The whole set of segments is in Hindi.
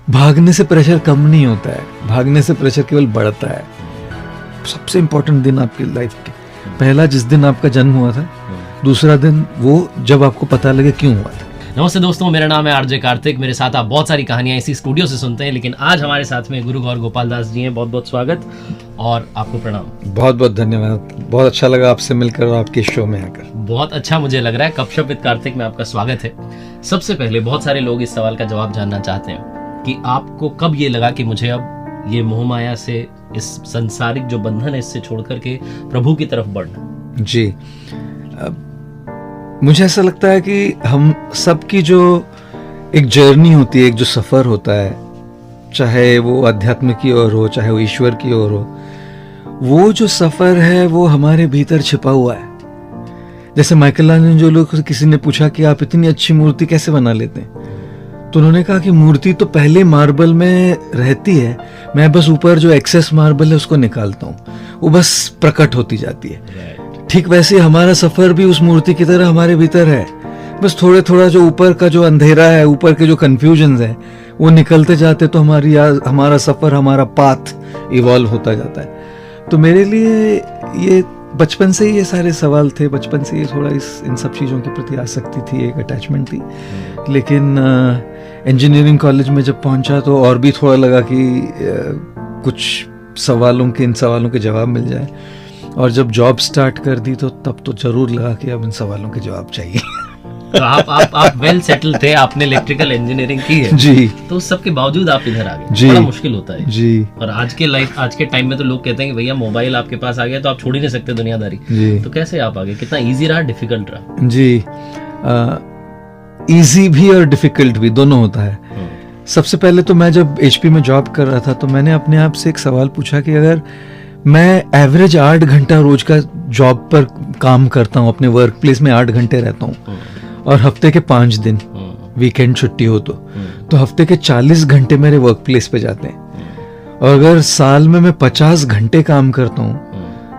भागने से प्रेशर कम नहीं होता है, भागने से प्रेशर केवल बढ़ता है। सबसे इम्पोर्टेंट दिन आपकी लाइफ के, पहला जिस दिन आपका जन्म हुआ था, दूसरा दिन वो जब आपको पता लगे क्यों हुआ था। नमस्ते दोस्तों, मेरा नाम है आरजे कार्तिक। मेरे साथ आप बहुत सारी कहानियां इसी स्टूडियो से सुनते हैं, लेकिन आज हमारे साथ में गुरु गौर गोपाल दास जी हैं। बहुत बहुत स्वागत और आपको प्रणाम। बहुत बहुत धन्यवाद, बहुत अच्छा लगा आपसे मिलकर और आपके शो में आकर। बहुत अच्छा मुझे लग रहा है। गपशप विद कार्तिक में आपका स्वागत है। सबसे पहले बहुत सारे लोग इस सवाल का जवाब जानना चाहते हैं कि आपको कब ये लगा कि मुझे अब ये मोह माया से, इस संसारिक जो बंधन है, इससे छोड़ करके प्रभु की तरफ बढ़ना। जी, मुझे ऐसा लगता है कि हम सबकी जो एक जर्नी होती है, एक जो सफ़र होता है, चाहे वो अध्यात्म की ओर हो, चाहे वो ईश्वर की ओर हो, वो जो सफ़र है वो हमारे भीतर छिपा हुआ है। जैसे माइकलांजेलो को किसी ने पूछा कि आप इतनी अच्छी मूर्ति कैसे बना लेते हैं, तो उन्होंने कहा कि मूर्ति तो पहले मार्बल में रहती है, मैं बस ऊपर जो एक्सेस मार्बल है उसको निकालता हूँ, वो बस प्रकट होती जाती है। ठीक वैसे हमारा सफर भी उस मूर्ति की तरह हमारे भीतर है, बस थोड़ा थोड़ा जो ऊपर का जो अंधेरा है, ऊपर के जो कंफ्यूजन है, वो निकलते जाते तो हमारा सफर, हमारा पाथ इवॉल्व होता जाता है। तो मेरे लिए ये बचपन से ही ये सारे सवाल थे, बचपन से ये थोड़ा इन सब चीज़ों के प्रति आसक्ति थी, एक अटैचमेंट थी। लेकिन इंजीनियरिंग कॉलेज में जब पहुंचा तो और भी थोड़ा लगा कि कुछ इन सवालों के जवाब मिल जाए, और जब जॉब स्टार्ट कर दी तो तब तो जरूर लगा कि अब इन सवालों के जवाब चाहिए। तो आप वेल सेटल थे, आपने इलेक्ट्रिकल इंजीनियरिंग की है जी, तो उस सब के बावजूद आप इधर आ गए। जी, बड़ा मुश्किल होता है जी। और आज के टाइम में तो लोग कहते हैं कि भैया मोबाइल आपके पास आ गया तो आप छोड़ ही नहीं सकते दुनियादारी। जी। तो कैसे आप आ गए? कितना इजी रहा, डिफिकल्ट रहा? जी, इजी भी और डिफिकल्ट भी, दोनों होता है। सबसे पहले तो मैं जब HP में जॉब कर रहा था तो मैंने अपने आप से एक सवाल पूछा कि अगर मैं एवरेज 8 घंटा रोज का जॉब पर काम करता हूँ, अपने वर्क प्लेस में 8 घंटे रहता हूँ, और हफ्ते के 5 दिन वीकेंड छुट्टी हो तो हफ्ते के 40 घंटे मेरे वर्क प्लेस पे जाते हैं। और अगर साल में मैं 50 घंटे काम करता हूँ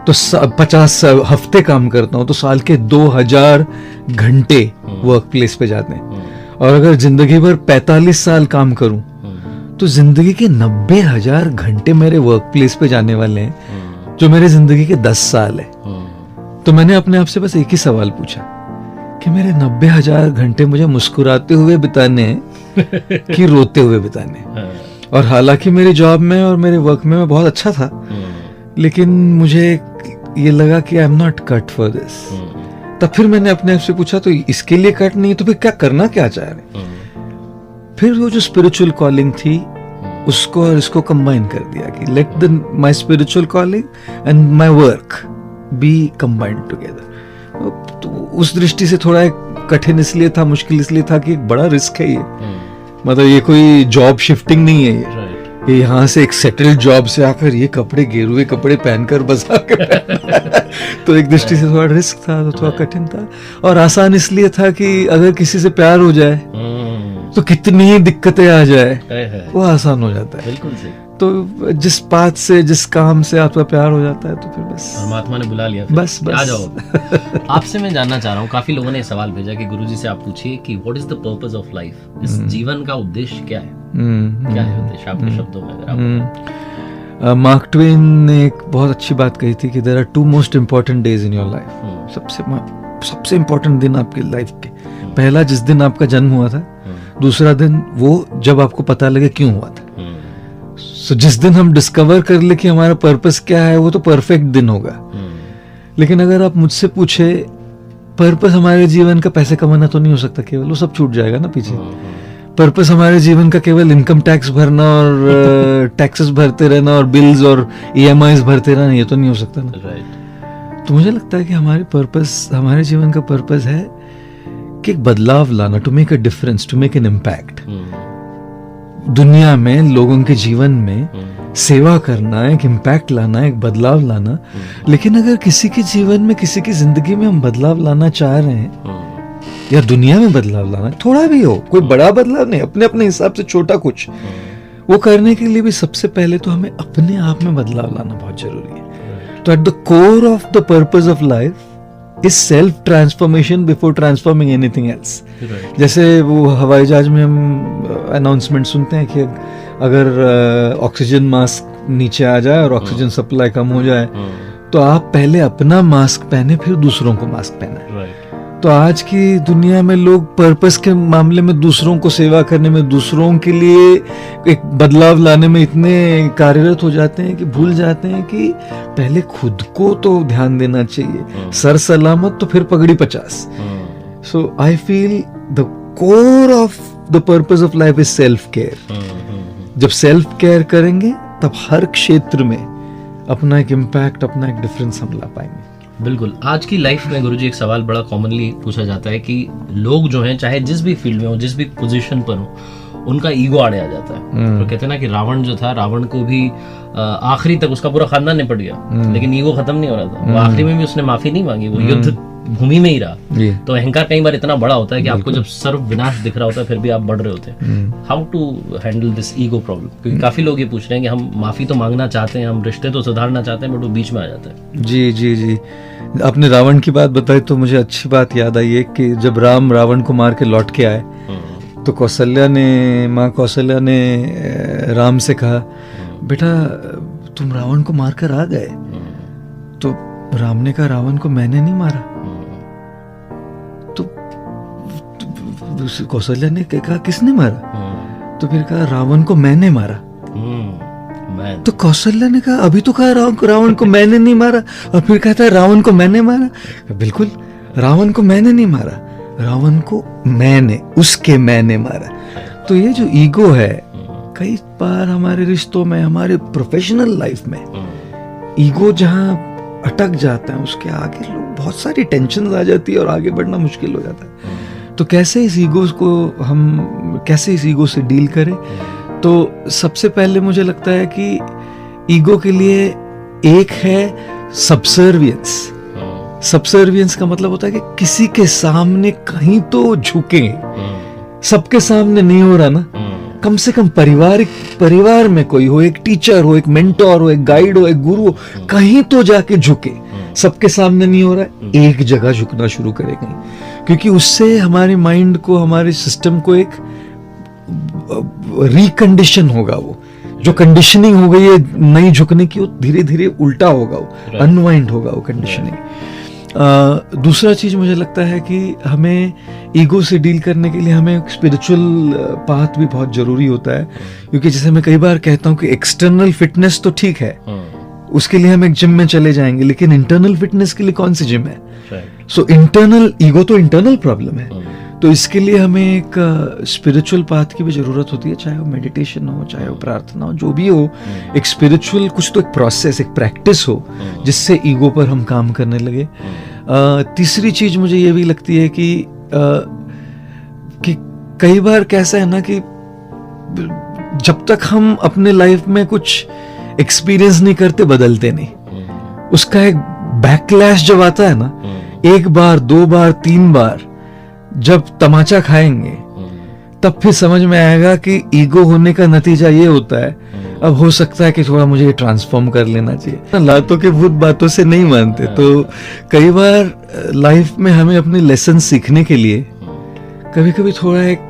तो 50 हफ्ते काम करता हूँ तो साल के 2000 घंटे वर्क प्लेस पे जाते हैं। और अगर जिंदगी भर 45 साल काम करूं तो जिंदगी के 90,000 घंटे मेरे वर्क प्लेस पे जाने वाले हैं, जो मेरे जिंदगी के 10 साल है। तो मैंने अपने आप से बस एक ही सवाल पूछा कि मेरे 90,000 घंटे मुझे मुस्कुराते हुए बिताने हैं कि रोते हुए बिताने हैं। और हालांकि मेरी जॉब में और मेरे वर्क में मैं बहुत अच्छा था, लेकिन मुझे ये लगा कि I am not cut for this. तब फिर मैंने अपने आप से पूछा, तो इसके लिए कट नहीं तो फिर क्या करना क्या चाह रहे? फिर वो जो स्पिरिचुअल कॉलिंग थी उसको और इसको कंबाइन कर दिया कि let my spiritual calling and my work B combined together. तो उस दृष्टि से थोड़ा कठिन इसलिए था, मुश्किल इसलिए था कि एक बड़ा रिस्क है ये। मतलब ये कोई जॉब शिफ्टिंग नहीं है ये यहाँ से एक सेटल्ड जॉब से आकर ये कपड़े, गेरुए कपड़े पहनकर बस आकर तो एक दृष्टि से थोड़ा रिस्क था, तो थोड़ा कठिन था। और आसान इसलिए था कि अगर किसी से प्यार हो जाए तो कितनी ही दिक्कतें आ जाए वो आसान हो जाता है। बिल्कुल सही। तो जिस बात से, जिस काम से आपका प्यार हो जाता है तो फिर बस परमात्मा ने बुला लिया, बस आ जाओ। आपसे मैं जानना चाह रहा हूँ, काफी लोगों ने सवाल भेजा कि गुरुजी से आप पूछिए कि what is the purpose of life, इस जीवन का उद्देश्य क्या है? क्या है उद्देश्य आपके शब्दों में अगर आप? मार्क ट्वेन ने एक बहुत अच्छी बात कही थी कि there are 2 most important days in your life. सबसे इम्पोर्टेंट दिन आपकी लाइफ के, पहला जिस दिन आपका जन्म हुआ था, दूसरा दिन वो जब आपको पता लगे क्यों हुआ था। So, जिस दिन हम डिस्कवर कर ले कि हमारा पर्पस क्या है, वो तो परफेक्ट दिन होगा। लेकिन अगर आप मुझसे पूछे, पर्पस हमारे जीवन का पैसे कमाना तो नहीं हो सकता केवल, वो सब छूट जाएगा ना पीछे। पर्पस हमारे जीवन का केवल इनकम टैक्स भरना और टैक्सेस भरते रहना और बिल्स और EMIs भरते रहना, ये तो नहीं हो सकता ना। तो मुझे लगता है कि हमारे जीवन का पर्पस है कि एक बदलाव लाना, to make a difference, to make an impact. दुनिया में, लोगों के जीवन में सेवा करना, एक इम्पैक्ट लाना, एक बदलाव लाना। लेकिन अगर किसी के जीवन में, किसी की जिंदगी में हम बदलाव लाना चाह रहे हैं, या दुनिया में बदलाव लाना, थोड़ा भी हो, कोई बड़ा बदलाव नहीं, अपने अपने हिसाब से छोटा कुछ, वो करने के लिए भी सबसे पहले तो हमें अपने आप में बदलाव लाना बहुत जरूरी है। तो at the core of the purpose of life is self transformation before transforming anything else. जैसे वो हवाई जहाज में हम अनाउंसमेंट सुनते हैं कि अगर ऑक्सीजन मास्क नीचे आ जाए और ऑक्सीजन सप्लाई कम हो जाए तो आप पहले अपना मास्क पहने फिर दूसरों को मास्क पहने। तो आज की दुनिया में लोग पर्पस के मामले में दूसरों को सेवा करने में, दूसरों के लिए एक बदलाव लाने में इतने कार्यरत हो जाते हैं कि भूल जाते हैं कि पहले खुद को तो ध्यान देना चाहिए। सर सलामत तो फिर पगड़ी 50। So I feel the core of the purpose of life is self care. जब सेल्फ केयर करेंगे तब हर क्षेत्र में अपना एक इम्पैक्ट, अपना एक डिफरेंस हम ला पाएंगे। बिल्कुल। आज की लाइफ में गुरुजी एक सवाल बड़ा कॉमनली पूछा जाता है कि लोग जो हैं चाहे जिस भी फील्ड में हो, जिस भी पोजीशन पर हो, उनका ईगो आड़े आ जाता है। तो कहते हैं ना कि रावण जो था, रावण को भी आखिरी तक उसका पूरा खानदान निपट गया लेकिन ईगो खत्म नहीं हो रहा था। वो आखिरी में भी उसने माफी नहीं मांगी, वो युद्ध भूमि में ही रहा। तो अहंकार कई बार इतना बड़ा होता है कि आपको जब सर्व विनाश दिख रहा होता है फिर भी आप बढ़ रहे होते हैं। How to handle this ego problem? क्योंकि काफी लोग ये पूछ रहे हैं कि हम माफी तो मांगना चाहते हैं, हम रिश्ते तो सुधारना चाहते हैं, बट वो बीच में आ जाता है। जी जी जी, आपने रावण की बात बताई तो मुझे अच्छी बात याद आई है कि जब राम रावण को मार के लौट के आए तो माँ कौशल्या ने राम से कहा, बेटा तुम रावण को मार कर आ गए। तो राम ने कहा, रावण को मैंने नहीं मारा। तो कौशल्या ने कहा, किसने मारा? तो फिर कहा, रावण को मैंने मारा। तो कौशल्या ने कहा, अभी तो कहा रावण को मैंने नहीं मारा, और फिर कहता है रावण को मैंने मारा। बिल्कुल, रावण को मैंने नहीं मारा, रावण को मैंने मारा। तो ये जो ईगो है, कई बार हमारे रिश्तों में, हमारे प्रोफेशनल लाइफ में ईगो जहां अटक जाता है, उसके आगे लोग बहुत सारी टेंशन आ जाती है और आगे बढ़ना मुश्किल हो जाता है। तो कैसे इस ईगो से डील करें? तो सबसे पहले मुझे लगता है कि ईगो के लिए एक है सबसर्वियंस। सबसर्वियंस का मतलब होता है कि किसी के सामने कहीं तो झुके। सबके सामने नहीं हो रहा ना, कम से कम परिवार में कोई हो, एक टीचर हो, एक मेंटोर हो, एक गाइड हो, एक गुरु हो, कहीं तो जाके झुके। सबके सामने नहीं हो रहा है, एक जगह झुकना शुरू करें कहीं, क्योंकि उससे हमारे माइंड को, हमारे सिस्टम को एक रिकंडीशन होगा। वो जो कंडीशनिंग हो गई है नहीं झुकने की, वो धीरे धीरे उल्टा होगा, वो अनवाइंड होगा वो कंडीशनिंग। दूसरा चीज मुझे लगता है कि हमें ईगो से डील करने के लिए हमें स्पिरिचुअल पाथ भी बहुत जरूरी होता है। क्योंकि जैसे मैं कई बार कहता हूँ कि एक्सटर्नल फिटनेस तो ठीक है, उसके लिए हम एक जिम में चले जाएंगे, लेकिन इंटरनल फिटनेस के लिए कौन सी जिम है? सो इंटरनल ईगो तो इंटरनल प्रॉब्लम है। तो इसके लिए हमें एक स्पिरिचुअल पाथ की भी जरूरत होती है, चाहे वो मेडिटेशन हो, चाहे वो प्रार्थना हो, जो भी हो, एक स्पिरिचुअल कुछ तो एक प्रोसेस, एक प्रैक्टिस हो जिससे ईगो पर हम काम करने लगे। तीसरी चीज मुझे ये भी लगती है कि कई बार कैसा है ना कि जब तक हम अपने लाइफ में कुछ एक्सपीरियंस नहीं करते, बदलते नहीं। उसका एक बैकलैश जब आता है ना, एक बार, दो बार, तीन बार जब तमाचा खाएंगे, तब फिर समझ में आएगा कि ईगो होने का नतीजा ये होता है, अब हो सकता है कि थोड़ा मुझे ये ट्रांसफॉर्म कर लेना चाहिए। लातों के भूत बातों से नहीं मानते। तो कई बार लाइफ में हमें अपने लेसन सीखने के लिए कभी कभी थोड़ा एक,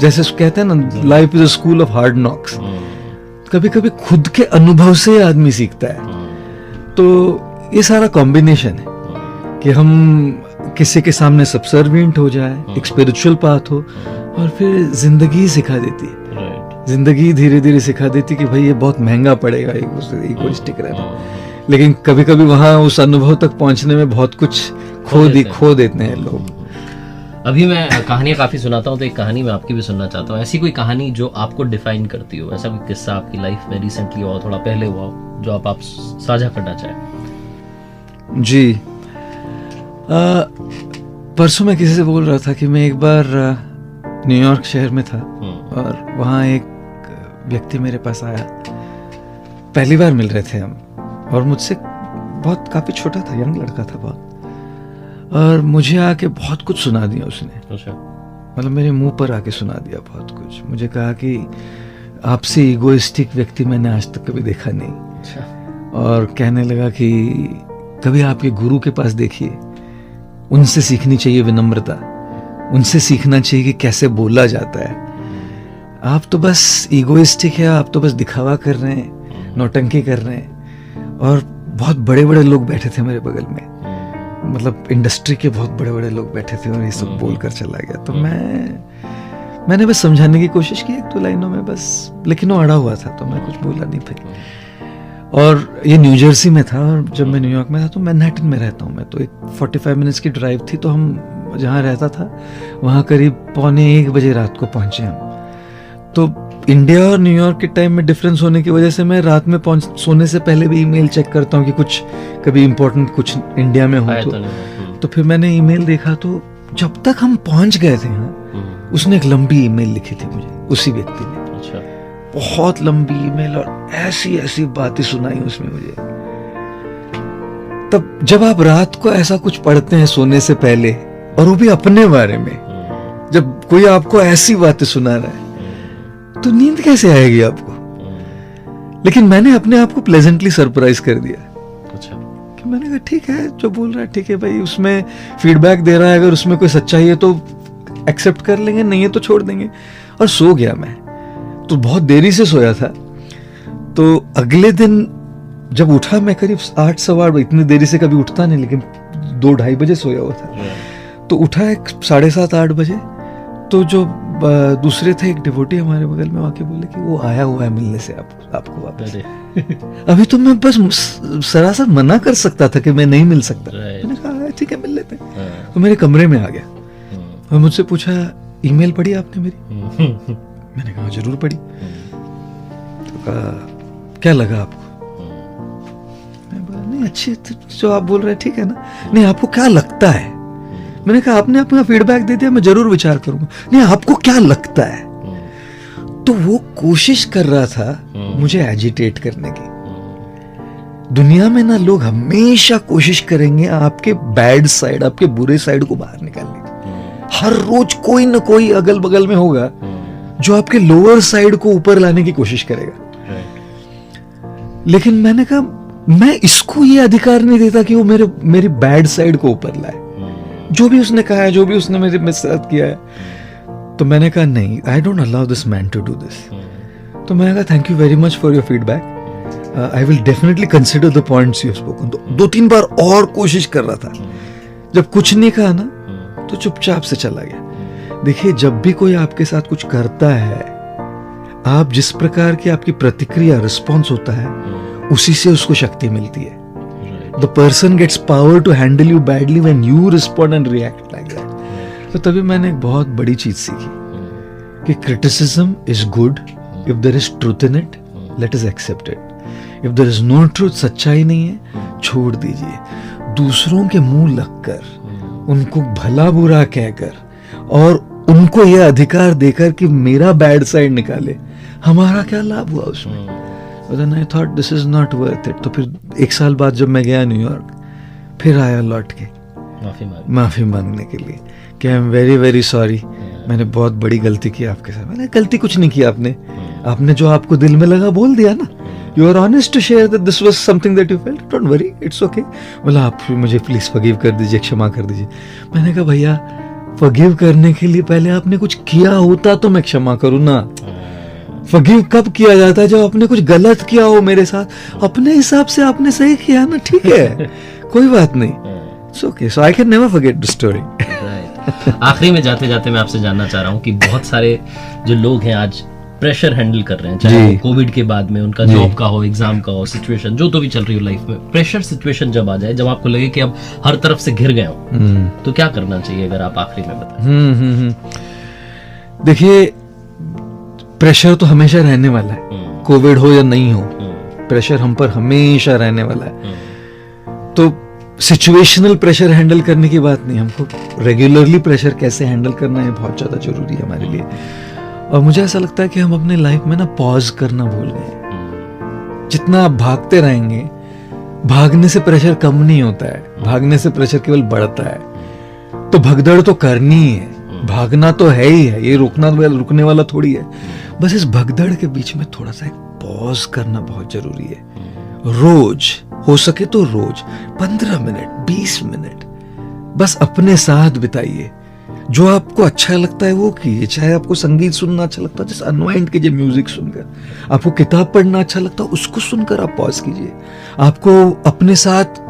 जैसे कहते हैं ना, life is a school of hard knocks. कभी कभी खुद के अनुभव से आदमी सीखता है। तो ये सारा कॉम्बिनेशन है कि हम किसी के सामने सबसर्विएंट हो जाए, एक स्पिरिचुअल पाथ हो, और फिर जिंदगी सिखा देती है। जिंदगी धीरे धीरे सिखा देती कि भाई ये बहुत महंगा पड़ेगा इगोइस्टिक रहना। लेकिन कभी कभी वहां उस अनुभव तक पहुंचने में बहुत कुछ खो देते हैं लोग। अभी मैं कहानियां काफी सुनाता हूँ, तो एक कहानी मैं आपकी भी सुनना चाहता हूँ। ऐसी कोई कहानी जो आपको डिफाइन करती हो, ऐसा कोई किस्सा आपकी लाइफ में रिसेंटली हुआ, थोड़ा पहले हुआ, जो आप साझा करना चाहें? जी, परसों मैं किसी से बोल रहा था कि मैं एक बार न्यूयॉर्क शहर में था और वहाँ एक व्यक्ति मेरे पास आया। पहली बार मिल रहे थे हम, और मुझसे बहुत काफी छोटा था, यंग लड़का था बहुत, और मुझे आके बहुत कुछ सुना दिया उसने। मतलब मेरे मुंह पर आके सुना दिया बहुत कुछ। मुझे कहा कि आपसे इगोइस्टिक व्यक्ति मैंने आज तक कभी देखा नहीं। और कहने लगा कि कभी आपके गुरु के पास देखिए, उनसे सीखनी चाहिए विनम्रता, उनसे सीखना चाहिए कि कैसे बोला जाता है। आप तो बस ईगोइस्टिक है, आप तो बस दिखावा कर रहे हैं, नौटंकी कर रहे हैं। और बहुत बड़े बड़े लोग बैठे थे मेरे बगल में, मतलब इंडस्ट्री के बहुत बड़े बड़े लोग बैठे थे और ये सब बोल कर चला गया। तो मैंने बस समझाने की कोशिश की 1-2 लाइनों में बस, लेकिन वो अड़ा हुआ था तो मैं कुछ बोला नहीं फिर। और ये न्यू जर्सी में था और जब मैं न्यूयॉर्क में था तो मैनहट्टन में रहता हूँ मैं, तो एक 45 मिनट्स की ड्राइव थी। तो हम जहाँ रहता था वहाँ करीब 12:45 बजे रात को पहुँचे हम। तो इंडिया और न्यूयॉर्क के टाइम में डिफरेंस होने की वजह से मैं रात में सोने से पहले भी ईमेल चेक करता हूँ कि कुछ कभी इम्पोर्टेंट कुछ इंडिया में हो तो फिर मैंने ईमेल देखा। तो जब तक हम पहुंच गए थे उसने एक लंबी ईमेल लिखी थी मुझे, उसी व्यक्ति ने। अच्छा। बहुत लंबी ईमेल और ऐसी ऐसी बातें सुनाई उसमें मुझे। तब जब आप रात को ऐसा कुछ पढ़ते हैं सोने से पहले, और वो भी अपने बारे में, जब कोई आपको ऐसी बातें सुना रहा है तो नींद कैसे आएगी आपको? लेकिन मैंने अपने आप को प्लेजेंटली सरप्राइज कर दिया। अच्छा। कि मैंने कहा ठीक है, जो बोल रहा है ठीक है भाई, उसमें फीडबैक दे रहा है, अगर उसमें कोई सच्चाई है तो एक्सेप्ट कर लेंगे, नहीं है तो छोड़ देंगे। और सो गया मैं, तो बहुत देरी से सोया था। तो अगले दिन जब उठा मैं करीब 8 सवा 8, इतनी देरी से कभी उठता नहीं, लेकिन 2-2:30 बजे सोया हुआ था। तो उठा एक 7:30-8 बजे। तो जो दूसरे थे, एक डिवोटी हमारे बगल में आके बोले कि वो आया हुआ है मिलने से आपको वापस। अभी तो मैं बस सरासर मना कर सकता था कि मैं नहीं मिल सकता। मैंने कहा ठीक है मिल लेते हैं। तो मेरे कमरे में आ गया और मुझसे पूछा ईमेल पढ़ी आपने मेरी? मैंने कहा जरूर पढ़ी। तो कहा क्या लगा आपको? मैं बोला नहीं अच्छी, जो आप बोल रहे हैं ठीक है ना। नहीं आपको क्या लगता है? मैंने कहा आपने अपना फीडबैक दे दिया, मैं जरूर विचार करूंगा। नहीं आपको क्या लगता है? तो वो कोशिश कर रहा था मुझे एजिटेट करने की। दुनिया में ना लोग हमेशा कोशिश करेंगे आपके बैड साइड, आपके बुरे साइड को बाहर निकालने की। हर रोज कोई ना कोई अगल बगल में होगा जो आपके लोअर साइड को ऊपर लाने की कोशिश करेगा। लेकिन मैंने कहा मैं इसको ये अधिकार नहीं देता कि वो मेरी बैड साइड को ऊपर लाए। जो भी उसने कहा है, जो भी उसने मेरे साथ किया है, तो मैंने कहा नहीं, I don't allow this man to do this. तो मैंने कहा thank you very much for your feedback, I will definitely consider the points you have spoken. तो 2-3 बार और कोशिश कर रहा था। जब कुछ नहीं कहा ना तो चुपचाप से चला गया। देखिए जब भी कोई आपके साथ कुछ करता है, आप जिस प्रकार की आपकी प्रतिक्रिया, रिस्पॉन्स होता है, उसी से उसको शक्ति मिलती है। The person gets power to handle you badly when you respond and react like that. तो तभी मैंने एक बहुत बड़ी चीज सीखी कि criticism is good if there is truth in it, let us accept it. If there is no truth, सच्चाई नहीं है, छोड़ दीजिए। दूसरों के मुंह लगकर, उनको भला बुरा कहकर और उनको यह अधिकार देकर कि मेरा बैड साइड निकाले, हमारा क्या लाभ हुआ उसमें? Then I thought this is not worth it. तो फिर 1 साल बाद जब मैं गया न्यूयॉर्क, फिर आया लौट के माफी मांगने के लिए कि I am very very sorry, मैंने बहुत बड़ी गलती की आपके साथ। मैंने गलती कुछ नहीं की, आपने जो आपको दिल में लगा बोल दिया ना। You are honest to share that this was something that you felt, don't worry, it's okay. बोला आप मुझे प्लीज फॉरगिव कर दीजिए, क्षमा कर दीजिए। मैंने कहा भैया फॉरगिव करने के लिए पहले आपने कुछ किया होता तो मैं क्षमा करूँ ना। फॉरगिव कब किया जाता है? जब आपने कुछ गलत किया हो मेरे साथ। अपने हिसाब से आपने सही किया ना, ठीक है, कोई बात नहीं, it's okay. So I can never forget the story. आखिरी में जाते जाते मैं आपसे जानना चाह रहा हूँ कि बहुत सारे जो लोग हैं आज प्रेशर हैंडल कर रहे हैं, चाहे वो कोविड के बाद में उनका जॉब का हो, एग्जाम का हो, सिचुएशन जो तो भी चल रही हो लाइफ में, प्रेशर सिचुएशन जब आ जाए, जब आपको लगे कि अब हर तरफ से घिर गए हो, तो क्या करना चाहिए? अगर आप आखिरी में बताएं। देखिए प्रेशर तो हमेशा रहने वाला है, कोविड हो या नहीं हो, प्रेशर हम पर हमेशा रहने वाला है। तो सिचुएशनल प्रेशर हैंडल करने की बात नहीं, हमको रेगुलरली प्रेशर कैसे हैंडल करना है बहुत ज्यादा जरूरी है हमारे लिए। और मुझे ऐसा लगता है कि हम अपने लाइफ में ना पॉज करना भूल गए। जितना आप भागते रहेंगे, भागने से प्रेशर कम नहीं होता है, भागने से प्रेशर केवल बढ़ता है। तो भगदड़ तो करनी ही है, भागना तो है ही है, ये रुकने वाला थोड़ी है। बस इस भगदड़ के बीच में थोड़ा सा एक पॉज करना बहुत जरूरी है। रोज हो सके तो रोज 15 मिनट 20 मिनट बस अपने साथ बिताइए, जो आपको अच्छा लगता है वो कीजिए। चाहे आपको संगीत सुनना अच्छा लगता है, जैसे अनवाइंड कीजिए म्यूजिक सुनकर। आपको किताब पढ़ना अच्छा लगता है, उसको सुनकर आप पॉज कीजिए। आपको अपने साथ,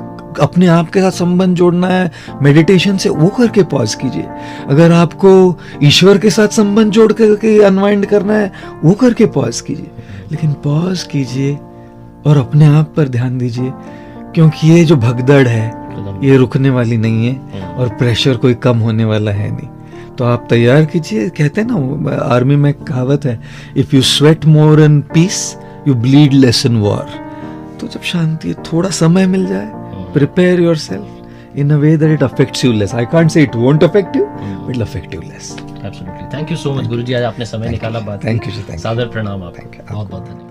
अपने आप के साथ संबंध जोड़ना है मेडिटेशन से, वो करके पॉज कीजिए। अगर आपको ईश्वर के साथ संबंध जोड़ करके अनवाइंड करना है, वो करके पॉज कीजिए। लेकिन पॉज कीजिए और अपने आप पर ध्यान दीजिए, क्योंकि ये जो भगदड़ है ये रुकने वाली नहीं है और प्रेशर कोई कम होने वाला है नहीं। तो आप तैयार कीजिए। कहते हैं ना, आर्मी में एक कहावत है, if you sweat more in peace you bleed less in war. तो जब शांति, थोड़ा समय मिल जाए, prepare yourself in a way that it affects you less. I can't say it won't affect you, but it'll affect you less. Absolutely. Thank you so much, गुरुजी, आज आपने समय निकाला बात। Thank you, sir. Thank you. सादर प्रणाम आपको। Thank you. बहुत बहुत धन्यवाद।